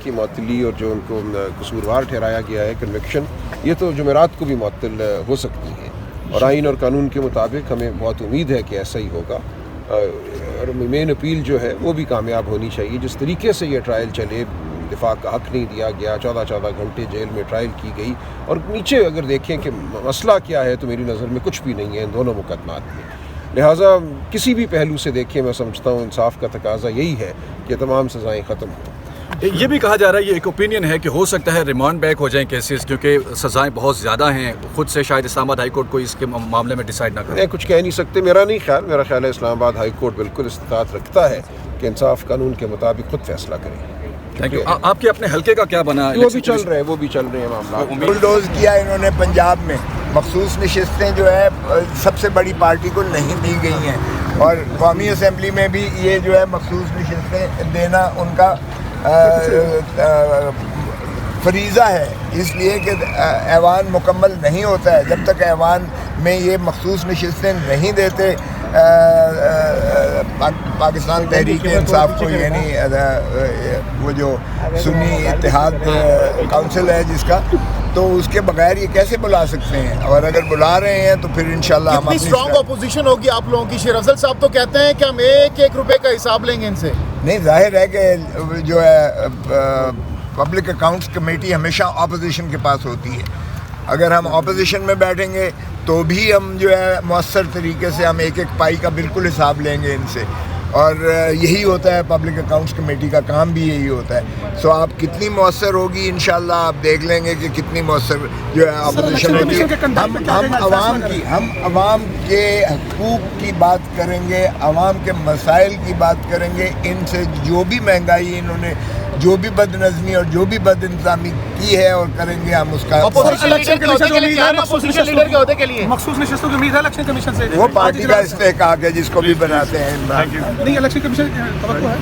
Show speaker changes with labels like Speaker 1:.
Speaker 1: کی معطلی اور جو ان کو قصوروار ٹھہرایا گیا ہے کنوکشن، یہ تو جمعرات کو بھی معطل ہو سکتی ہے، اور آئین اور قانون کے مطابق ہمیں بہت امید ہے کہ ایسا ہی ہوگا، اور مین اپیل جو ہے وہ بھی کامیاب ہونی چاہیے۔ جس طریقے سے یہ ٹرائل چلے، دفاع کا حق نہیں دیا گیا، 14 گھنٹے جیل میں ٹرائل کی گئی، اور نیچے اگر دیکھیں کہ مسئلہ کیا ہے تو میری نظر میں کچھ بھی نہیں ہے ان دونوں مقدمات میں، لہٰذا کسی بھی پہلو سے دیکھیں میں سمجھتا ہوں انصاف کا تقاضا یہی ہے کہ تمام سزائیں ختم ہوں۔
Speaker 2: یہ بھی کہا جا رہا ہے، یہ ایک اوپینین ہے کہ ہو سکتا ہے ریمانڈ بیک ہو جائیں کیسز، کیونکہ سزائیں بہت زیادہ ہیں، خود سے شاید اسلام آباد ہائی کورٹ کو اس کے معاملے میں ڈیسائیڈ نہ کرے۔
Speaker 1: میں کچھ کہہ نہیں سکتے، میرا نہیں خیال، میرا خیال ہے اسلام آباد ہائی کورٹ بالکل استطاعت رکھتا ہے کہ انصاف قانون کے مطابق خود فیصلہ کرے۔
Speaker 2: Thank you. آپ کے اپنے حلقے کا کیا بنا؟
Speaker 1: وہ بھی چل رہے ہیں معاملات۔
Speaker 3: بلڈوز کیا انہوں نے پنجاب میں، مخصوص نشستیں جو ہے سب سے بڑی پارٹی کو نہیں دی گئی ہیں، اور قومی اسمبلی میں بھی یہ جو ہے مخصوص نشستیں دینا ان کا فریضہ ہے، اس لیے کہ ایوان مکمل نہیں ہوتا ہے جب تک ایوان میں یہ مخصوص نشستیں نہیں دیتے۔ پاکستان تحریک انصاف کو، یعنی وہ جو سنی اتحاد کونسل ہے جس کا، تو اس کے بغیر یہ کیسے بلا سکتے ہیں، اور اگر بلا رہے ہیں تو پھر انشاءاللہ ہم
Speaker 4: کتنی اسٹرانگ اپوزیشن ہوگی آپ لوگوں کی؟ شیر افضل صاحب تو کہتے ہیں کہ ہم 1-1 روپے کا حساب لیں گے ان سے۔
Speaker 3: نہیں، ظاہر ہے کہ جو ہے پبلک اکاؤنٹس کمیٹی ہمیشہ اپوزیشن کے پاس ہوتی ہے، اگر ہم اپوزیشن میں بیٹھیں گے تو بھی ہم جو ہے مؤثر طریقے سے ہم 1-1 پائی کا بالکل حساب لیں گے ان سے، اور یہی ہوتا ہے پبلک اکاؤنٹس کمیٹی کا کام بھی یہی ہوتا ہے۔ سو آپ کتنی مؤثر ہوگی انشاءاللہ آپ دیکھ لیں گے کہ کتنی مؤثر جو ہے اپوزیشن ہوگی۔ ہم عوام کے حقوق کی بات کریں گے، عوام کے مسائل کی بات کریں گے، ان سے جو بھی مہنگائی انہوں نے، جو بھی بد نظمی اور جو بھی بد انتظامی کی ہے اور کریں گے، ہم اس کا
Speaker 4: مخصوص نشستوں کی امید ہے الیکشن کمیشن سے؟
Speaker 3: وہ پارٹی کا استحقاق ہے جس کو بھی بناتے ہیں۔
Speaker 4: نہیں، الیکشن کمیشن توقع ہے